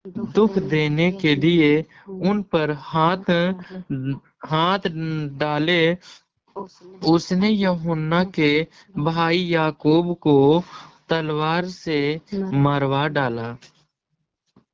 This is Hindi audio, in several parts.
दुख देने के लिए उन पर हाथ हाथ डाले। उसने यूहन्ना के भाई याकूब को तलवार से मरवा डाला।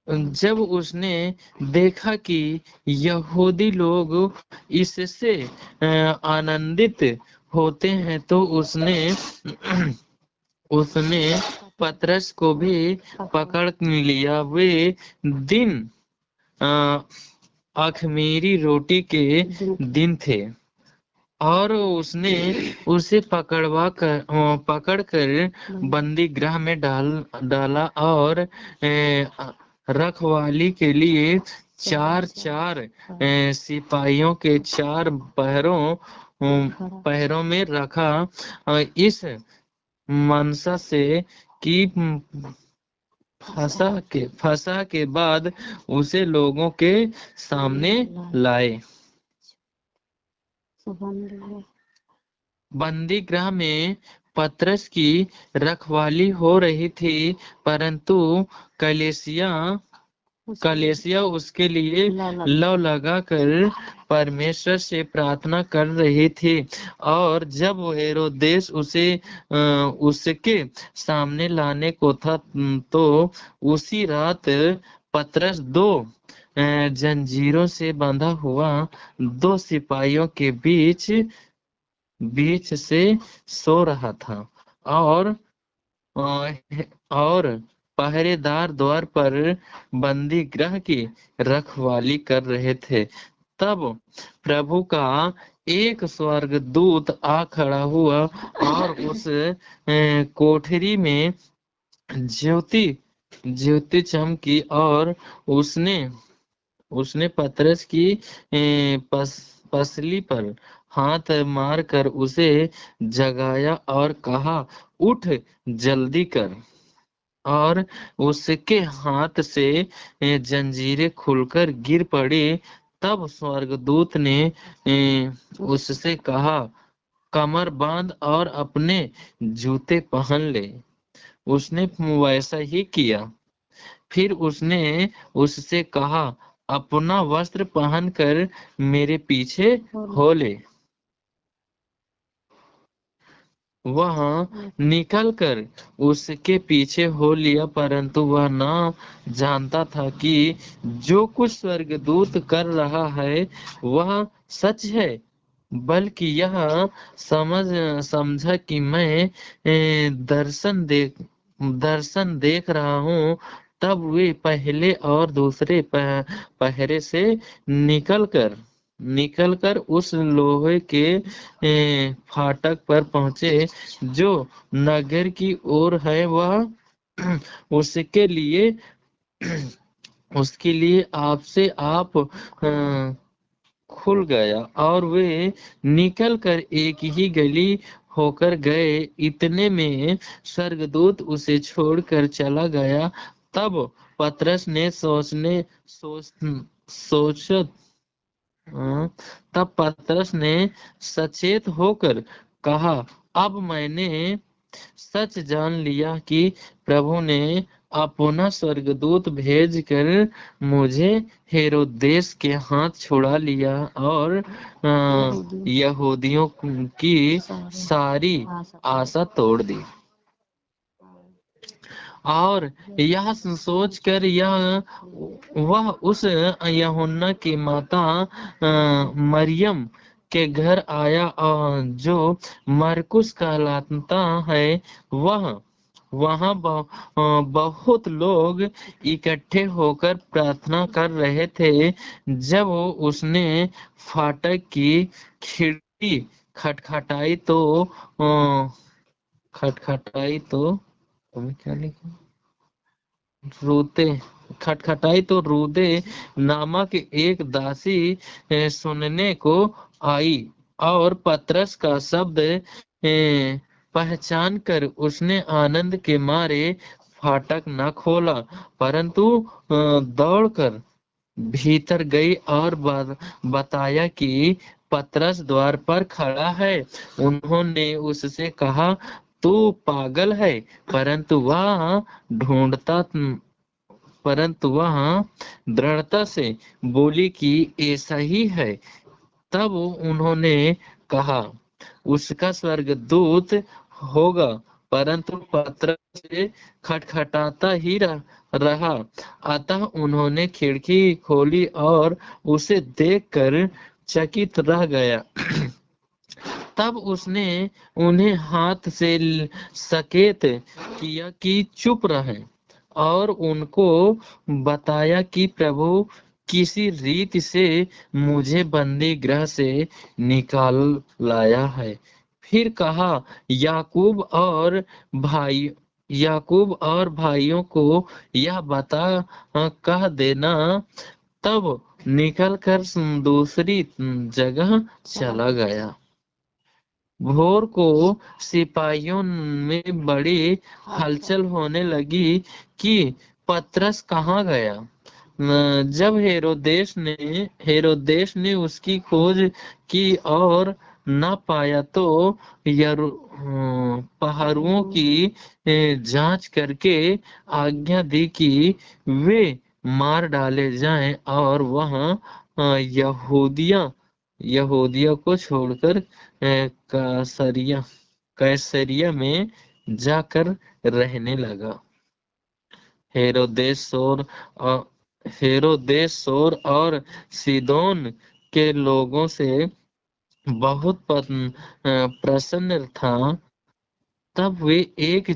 जब उसने देखा कि यहूदी लोग इससे आनंदित होते हैं तो उसने उसने पतरस को भी पकड़ लिया। वे दिन अ, अख़मीरी रोटी के दिन थे और उसने उसे पकड़ कर बंदी गृह में डाला और रखवाली के लिए चार चार सिपाहियों के चार पहरों में रखा। इस मनसा से कि फंसा के बाद उसे लोगों के सामने लाए। बंदी गृह में पतरस की रखवाली हो रही थी, परंतु कलेसिया कलेसिया उसके लिए लव लगाकर परमेश्वर से प्रार्थना कर रही थी। और जब हेरोदेस उसके सामने लाने को था, तो उसी रात पतरस दो जंजीरों से बंधा हुआ दो सिपाहियों के बीच बीच से सो रहा था और और पहरेदार द्वार पर बंदी गृह की रखवाली कर रहे थे। तब प्रभु का एक स्वर्गदूत आ खड़ा हुआ और उस कोठरी में ज्योति ज्योति चमकी और उसने उसने पतरस की पसली पर हाथ मारकर उसे जगाया और कहा, उठ, जल्दी कर। और उसके हाथ से जंजीरें खुलकर गिर पड़ी। तब स्वर्गदूत ने उससे कहा, कमर बांध और अपने जूते पहन ले। उसने वैसा ही किया। फिर उसने उससे कहा, अपना वस्त्र पहनकर मेरे पीछे हो ले। वह निकल कर उसके पीछे हो लिया, परंतु वह न जानता था कि जो कुछ स्वर्गदूत कर रहा है वह सच है, बल्कि यह समझ समझा कि मैं दर्शन देख रहा हूँ। तब वे पहले और दूसरे पहरे से निकलकर उस लोहे के फाटक पर पहुंचे जो नगर की ओर है। वह उसके लिए उसके लिए आपसे आप खुल गया और वे निकल कर एक ही गली होकर गए। इतने में स्वर्गदूत उसे छोड़कर चला गया। तब पतरस ने सोच तब पतरस ने सचेत होकर कहा, अब मैंने सच जान लिया कि प्रभु ने अपना स्वर्गदूत भेजकर मुझे हेरोदेस के हाथ छुड़ा लिया और यहूदियों की सारी आशा तोड़ दी। और यह सोचकर वह उस यूहन्ना की माता मरियम के घर आया, जो मरकुस कहलाता है। वहाँ बहुत लोग इकट्ठे होकर प्रार्थना कर रहे थे। जब उसने फाटक की खिड़की खटखटाई तो तुम्हें क्या लिखा, रूदे खटखटाई तो रूदे नामक एक दासी सुनने को आई और पतरस का शब्द पहचान कर उसने आनंद के मारे फाटक न खोला, परंतु दौड़कर भीतर गई और बताया कि पतरस द्वार पर खड़ा है। उन्होंने उससे कहा, तू पागल है। परंतु वह ढूंढता परंतु वह दृढ़ता से बोली कि ऐसा ही है। तब उन्होंने कहा, उसका स्वर्गदूत होगा। परंतु पतरस से खटखटाता ही रहा। अतः उन्होंने खिड़की खोली और उसे देखकर चकित रह गया। तब उसने उन्हें हाथ से सकेत किया कि चुप रहें, और उनको बताया कि प्रभु किसी रीति से मुझे बंदी गृह से निकाल लाया है। फिर कहा, भाई याकूब और भाइयों को यह बता कह देना। तब निकलकर दूसरी जगह चला गया। भोर को सिपाहियों में बड़ी हलचल होने लगी कि पतरस कहाँ गया। जब हेरोदेस ने उसकी खोज की और न पाया तो पहरुओं की जांच करके आज्ञा दी कि वे मार डाले जाएं, और वहां यहूदिया को छोड़कर कैसरिया कैसरिया में जाकर रहने लगा। हेरोदेस सोर अ, हेरोदेस सोर और सीदोन के लोगों से बहुत प्रसन्न था। तब वे एक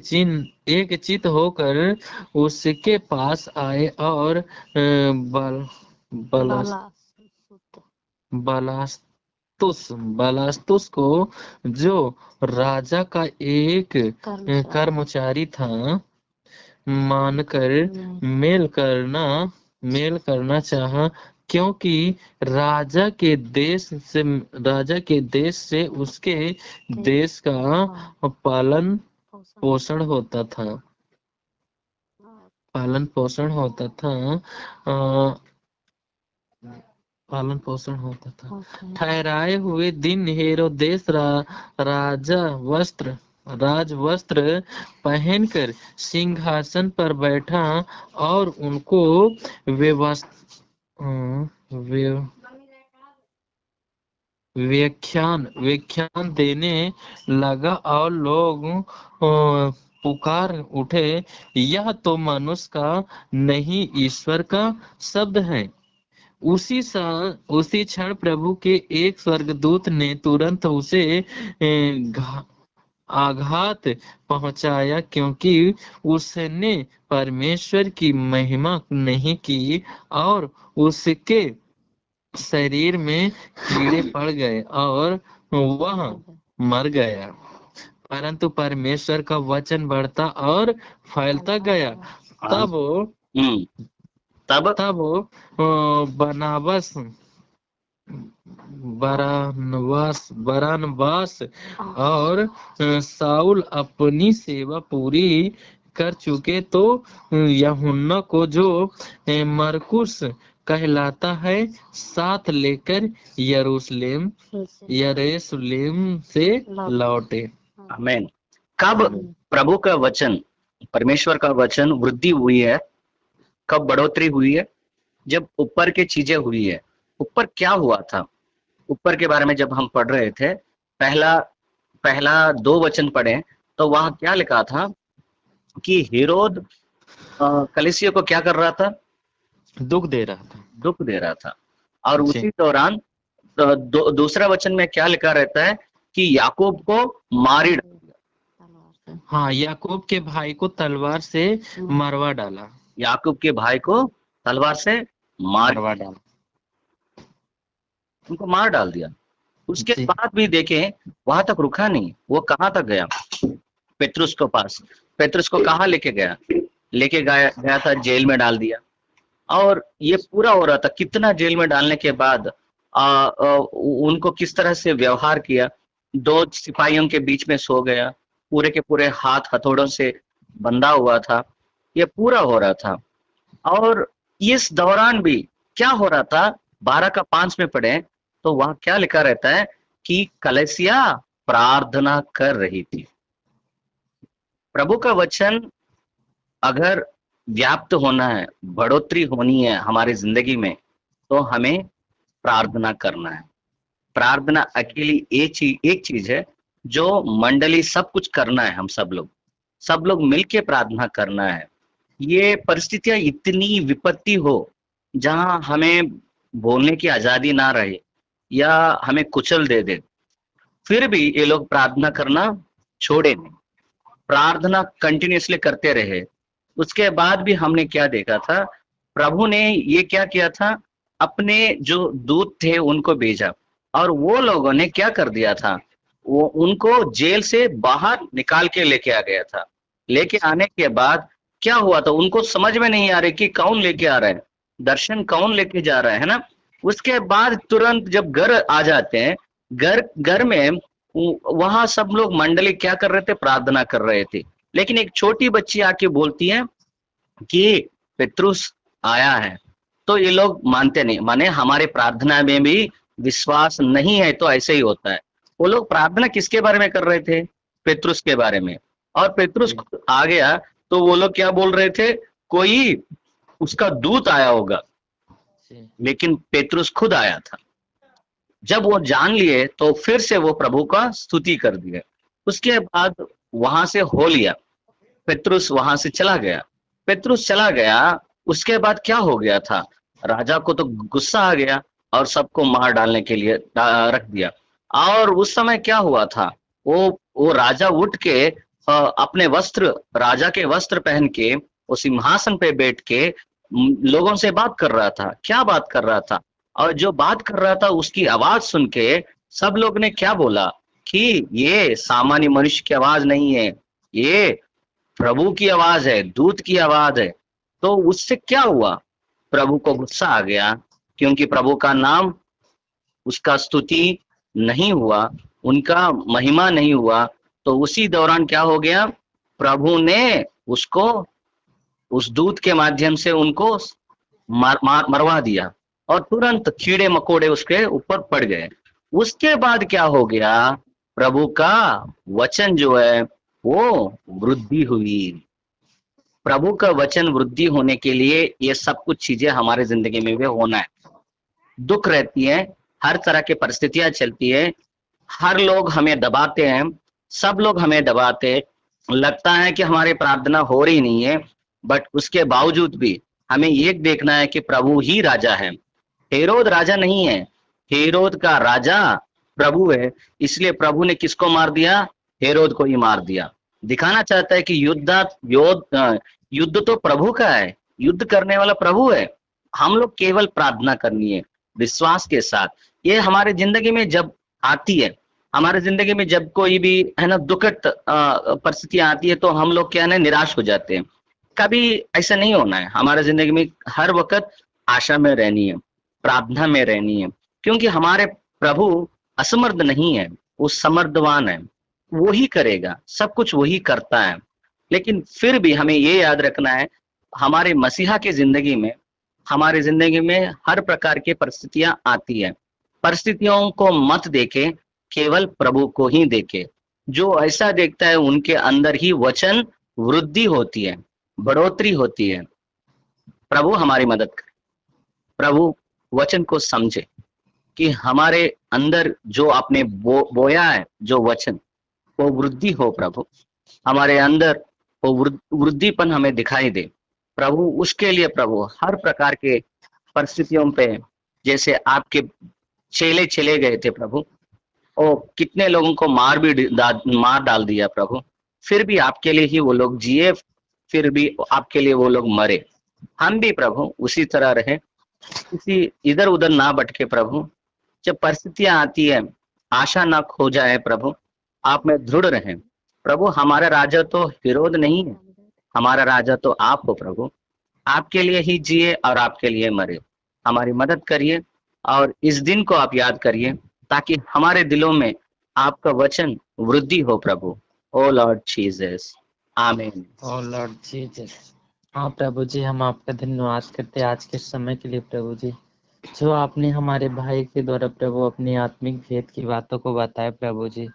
चित होकर उसके पास आए और बल बलस बलास्तुस बलास्तुस को, जो राजा का एक कर्मचारी था, मानकर मेल करना चाहा, क्योंकि राजा के देश से उसके देश का पालन पोषण होता था। पालन पोषण होता था। ठहराए हुए दिन हेरोदेस राजवस्त्र पहनकर सिंहासन पर बैठा और उनको व्याख्यान देने लगा, और लोग पुकार उठे, यह तो मनुष्य का नहीं, ईश्वर का शब्द है। उसी क्षण प्रभु के एक स्वर्गदूत ने तुरंत उसे आघात पहुंचाया, क्योंकि उसने परमेश्वर की महिमा नहीं की, और उसके शरीर में कीड़े पड़ गए और वह मर गया। परंतु परमेश्वर का वचन बढ़ता और फैलता गया। तब बरनबास और साउल अपनी सेवा पूरी कर चुके, तो यूहन्ना को, जो मरकुस कहलाता है, साथ लेकर यरूशलेम से लौटे। आमीन। कब प्रभु का वचन, परमेश्वर का वचन वृद्धि हुई है, कब बढ़ोतरी हुई है? जब ऊपर की चीजें हुई है। ऊपर क्या हुआ था? ऊपर के बारे में जब हम पढ़ रहे थे, पहला 2 वचन पढ़े तो वहां क्या लिखा था कि हेरोद कलीसिया को क्या कर रहा था? दुख दे रहा था। और उसी दौरान दूसरा वचन में क्या लिखा रहता है कि याकूब को मारी डाला। हाँ, याकूब के भाई को तलवार से मरवा डाला। याकूब के भाई को तलवार से मरवा डाला, उनको मार डाल दिया। उसके बाद भी देखें, वहां तक रुका नहीं, वो कहां तक गया? पेतरुस के पास। पेतरुस को कहां लेके गया था? जेल में डाल दिया। और ये पूरा हो रहा था, कितना जेल में डालने के बाद उनको किस तरह से व्यवहार किया। 2 सिपाहियों के बीच में सो गया, पूरे के पूरे हाथ हथौड़ों से बंधा हुआ था। ये पूरा हो रहा था। और इस दौरान भी क्या हो रहा था? 12:5 में पढ़े तो वहां क्या लिखा रहता है कि कलीसिया प्रार्थना कर रही थी। प्रभु का वचन अगर व्याप्त होना है, बढ़ोतरी होनी है हमारी जिंदगी में, तो हमें प्रार्थना करना है। प्रार्थना अकेली एक चीज है जो मंडली सब कुछ करना है। हम सब लोग मिलके प्रार्थना करना है। ये परिस्थितियां इतनी विपत्ति हो जहां हमें बोलने की आजादी ना रहे या हमें कुचल दे दे, फिर भी ये लोग प्रार्थना करना छोड़े नहीं, प्रार्थना कंटिन्यूअसली करते रहे। उसके बाद भी हमने क्या देखा था, प्रभु ने ये क्या किया था, अपने जो दूत थे उनको भेजा, और वो लोगों ने क्या कर दिया था, वो उनको जेल से बाहर निकाल के लेके आ गया था। लेके आने के बाद क्या हुआ था, उनको समझ में नहीं आ रहा कि कौन लेके आ रहा है, दर्शन कौन लेके जा रहा है ना। उसके बाद तुरंत जब घर आ जाते हैं, घर घर में वहां सब लोग मंडली क्या कर रहे थे, प्रार्थना कर रहे थे। लेकिन एक छोटी बच्ची आके बोलती है कि पेत्रुस आया है। तो ये लोग मानते नहीं, माने हमारे प्रार्थना में भी विश्वास नहीं है, तो ऐसे ही होता है। वो लोग प्रार्थना किसके बारे में कर रहे थे, पेत्रुस के बारे में। और पेत्रुस खुद आ गया तो वो लोग क्या बोल रहे थे, कोई उसका दूत आया होगा, लेकिन पेत्रुस खुद आया था। जब वो जान लिए तो फिर से वो प्रभु का स्तुति कर दिया। उसके बाद वहां से हो लिया, पेत्रुस वहां से चला गया। पेत्रुस चला गया, उसके बाद क्या हो गया था, राजा को तो गुस्सा आ गया और सबको मार डालने के लिए रख दिया। और उस समय क्या हुआ था, वो राजा उठ के अपने वस्त्र, राजा के वस्त्र पहन के वो सिंहासन पे बैठ के लोगों से बात कर रहा था। क्या बात कर रहा था, और जो बात कर रहा था उसकी आवाज सुन के सब लोग ने क्या बोला कि ये सामान्य मनुष्य की आवाज नहीं है, ये प्रभु की आवाज है, दूत की आवाज है। तो उससे क्या हुआ, प्रभु को गुस्सा आ गया, क्योंकि प्रभु का नाम, उसका स्तुति नहीं हुआ, उनका महिमा नहीं हुआ। तो उसी दौरान क्या हो गया, प्रभु ने उसको उस दूत के माध्यम से उनको मरवा दिया, और तुरंत कीड़े मकोड़े उसके ऊपर पड़ गए। उसके बाद क्या हो गया, प्रभु का वचन जो है वो वृद्धि हुई। प्रभु का वचन वृद्धि होने के लिए ये सब कुछ चीजें हमारे जिंदगी में भी होना है। दुख रहती है, हर तरह की परिस्थितियां चलती है, हर लोग हमें दबाते हैं, सब लोग हमें दबाते, लगता है कि हमारी प्रार्थना हो रही नहीं है। बट उसके बावजूद भी हमें ये देखना है कि प्रभु ही राजा है, हेरोद राजा नहीं है। हेरोद का राजा प्रभु है, इसलिए प्रभु ने किसको मार दिया, हेरोद को ही मार दिया। दिखाना चाहता है कि युद्ध तो प्रभु का है, युद्ध करने वाला प्रभु है। हम लोग केवल प्रार्थना करनी है विश्वास के साथ। ये हमारे जिंदगी में जब आती है, हमारे जिंदगी में जब कोई भी है ना दुखद परिस्थितियां आती है, तो हम लोग क्या है निराश हो जाते हैं। कभी ऐसा नहीं होना है, हमारे जिंदगी में हर वक्त आशा में रहनी है, प्रार्थना में रहनी है, क्योंकि हमारे प्रभु असमर्थ नहीं है, वो समर्थवान है, वो ही करेगा, सब कुछ वही करता है। लेकिन फिर भी हमें ये याद रखना है, हमारे मसीहा की जिंदगी में, हमारे जिंदगी में हर प्रकार की परिस्थितियां आती है। परिस्थितियों को मत देखे, केवल प्रभु को ही देखे। जो ऐसा देखता है उनके अंदर ही वचन वृद्धि होती है, बढ़ोतरी होती है। प्रभु हमारी मदद करे, प्रभु वचन को समझे कि हमारे अंदर जो आपने बोया है, जो वचन, वो वृद्धि हो। प्रभु हमारे अंदर वो वृद्धिपन हमें दिखाई दे प्रभु। उसके लिए प्रभु हर प्रकार के परिस्थितियों पे, जैसे आपके चेले चले गए थे प्रभु, और कितने लोगों को मार डाल दिया प्रभु, फिर भी आपके लिए ही वो लोग जिए, फिर भी आपके लिए वो लोग मरे। हम भी प्रभु उसी तरह रहे, किसी इधर उधर ना भटके प्रभु। जब परिस्थितियां आती है, आशा ना खो जाए प्रभु, आप में दृढ़ रहें प्रभु। हमारा राजा तो विरोध नहीं है, हमारा राजा तो आप हो प्रभु। आपके लिए ही जिए और आपके लिए मरे। हमारी मदद करिए और इस दिन को आप याद करिए, ताकि हमारे दिलों में आपका वचन वृद्धि हो प्रभु। ओ लॉर्ड जीसस, आमीन। ओ लॉर्ड जीसस। हाँ प्रभु जी, हम आपका धन्यवाद करते हैं आज के समय के लिए प्रभु जी, जो आपने हमारे भाई के द्वारा प्रभु अपनी आत्मिक भेद की बातों को बताया प्रभु जी।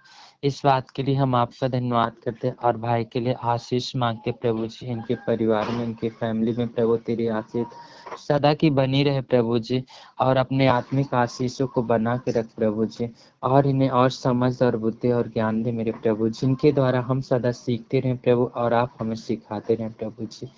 इस बात के लिए हम आपका धन्यवाद करते हैं और भाई के लिए आशीष मांगते प्रभु जी, इनके परिवार में, इनके फैमिली में प्रभु तेरी आशीष सदा की बनी रहे प्रभु जी, और अपने आत्मिक आशीषों को बना के रख प्रभु जी, और इन्हें और समझ और बुद्धि और ज्ञान दे मेरे प्रभु, जिनके द्वारा हम सदा सीखते रहें प्रभु और आप हमें सिखाते रहें प्रभु जी।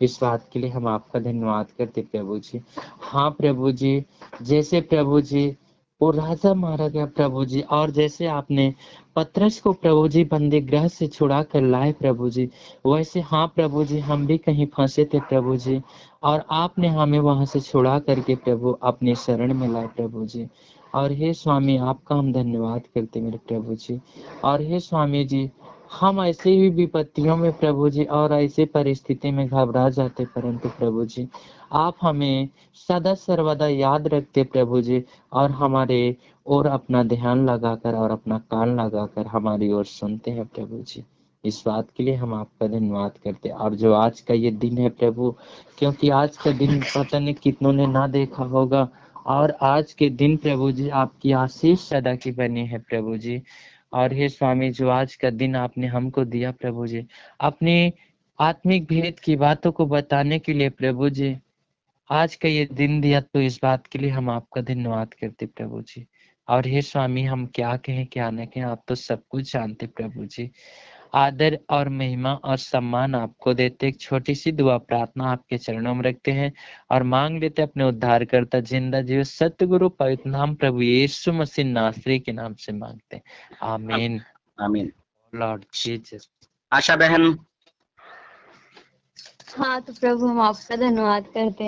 इस बात के लिए हम आपका धन्यवाद करते प्रभु जी। हाँ प्रभु जी, जैसे प्रभु जी वो राजा मारा गया प्रभु जी, और जैसे आपने पतरस को प्रभु जी बंदी गृह से छुड़ा कर लाए प्रभु जी, वैसे हाँ प्रभु जी हम भी कहीं फंसे थे प्रभु जी, और आपने हमें वहां से छुड़ा करके प्रभु अपनी शरण में लाए प्रभु जी। और हे स्वामी आपका हम धन्यवाद करते मेरे प्रभु जी। और हे स्वामी जी, हम ऐसे ही विपत्तियों में प्रभु जी और ऐसे परिस्थिति में घबरा जाते, परंतु प्रभु जी आप हमें सदा सर्वदा याद रखते प्रभु जी, और हमारे और अपना ध्यान लगाकर और अपना कान लगाकर हमारी ओर सुनते हैं प्रभु जी। इस बात के लिए हम आपका धन्यवाद करते हैं। और जो आज का ये दिन है प्रभु, क्योंकि आज का दिन पता नहीं कितनों ने ना देखा होगा, और आज के दिन प्रभु जी आपकी आशीष सदा की बनी है प्रभु जी। और हे स्वामी, जो आज का दिन आपने हमको दिया प्रभु जी, अपनी आत्मिक भेद की बातों को बताने के लिए प्रभु जी आज का ये दिन दिया, तो इस बात के लिए हम आपका धन्यवाद करते प्रभु जी। और हे स्वामी, हम क्या कहें क्या न कहें, आप तो सब कुछ जानते प्रभु जी। आदर और महिमा और सम्मान आपको देते, एक छोटी सी दुआ प्रार्थना आपके चरणों में रखते हैं और मांग लेते अपने उद्धारकर्ता जिंदा जीव सतगुरु पवित्र नाम प्रभु यीशु मसीह नासरी के नाम से मांगते हैं, आमीन। आमीन। Lord Jesus. आशा बहन। हाँ, तो प्रभु हम आपका धन्यवाद करते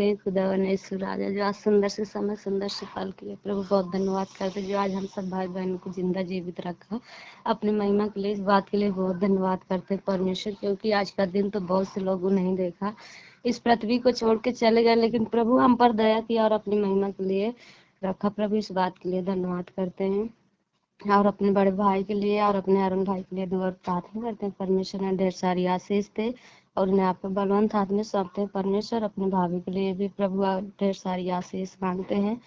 हैं खुदा यीशु राजा, जो आज सुंदर से समय सुंदर से पल के लिए प्रभु बहुत धन्यवाद करते हैं, जो आज हम सब भाई बहनों को जिंदा जीवित रखा अपनी महिमा के लिए। इस बात के लिए बहुत धन्यवाद करते हैं परमेश्वर, क्योंकि आज का दिन तो बहुत से लोगों नहीं देखा, इस पृथ्वी को छोड़ के चले गए, लेकिन प्रभु हम पर दया किया और अपनी महिमा के लिए रखा। प्रभु इस बात के लिए धन्यवाद करते हैं, और अपने बड़े भाई के लिए और अपने अरुण भाई के लिए दुआ प्रार्थना करते हैं। परमेश्वर ने ढेर सारी आशीष थे और उन्हें आपके बलवंत हाथ में सौंपते हैं। परमेश्वर अपने भाभी के लिए भी प्रभु ढेर सारी आशीष मांगते हैं,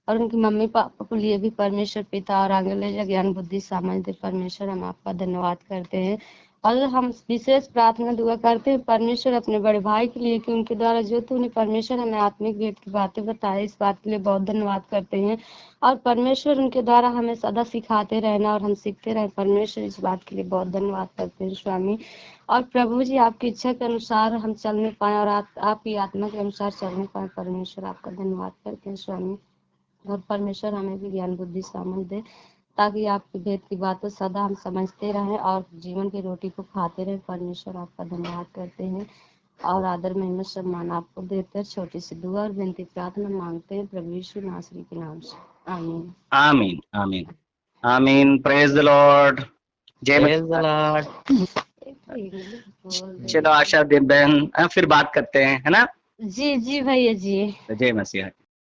और उनकी मम्मी पापा के लिए भी परमेश्वर पिता और आगे ले जा ज्ञान बुद्धि समझ दे। परमेश्वर हम आपका धन्यवाद करते हैं, और हम विशेष प्रार्थना दुआ करते हैं परमेश्वर अपने बड़े भाई के लिए, कि उनके द्वारा जो तूने परमेश्वर हमें आत्मिक भेद की बातें बताई, इस बात के लिए बहुत धन्यवाद करते हैं। और परमेश्वर उनके द्वारा हमें सदा सिखाते रहना और हम सीखते रहे। परमेश्वर इस बात के लिए बहुत धन्यवाद करते हैं स्वामी। और प्रभु जी आपकी इच्छा के अनुसार हम चलने पाए और आपकी आत्मा के अनुसार चलने पाए। परमेश्वर आपका धन्यवाद करते हैं स्वामी। और परमेश्वर हमें भी ज्ञान बुद्धि समझ दे, ताकि आपके भेद की बातें सदा हम समझते रहें और जीवन की रोटी को खाते रहें। परमेश्वर आपका धन्यवाद करते हैं और आदर महिमा सम्मान आपको देते हैं। छोटी सी दुआ और विनती प्रार्थना मांगते हैं प्रभु यीशु नासरी के नाम से, आमीन। आमीन आमीन आमीन। Praise the Lord. जय Praise the Lord. चलो आशा देव बहन, फिर बात करते हैं, है ना? जी जी भैया जी। जय मसीह।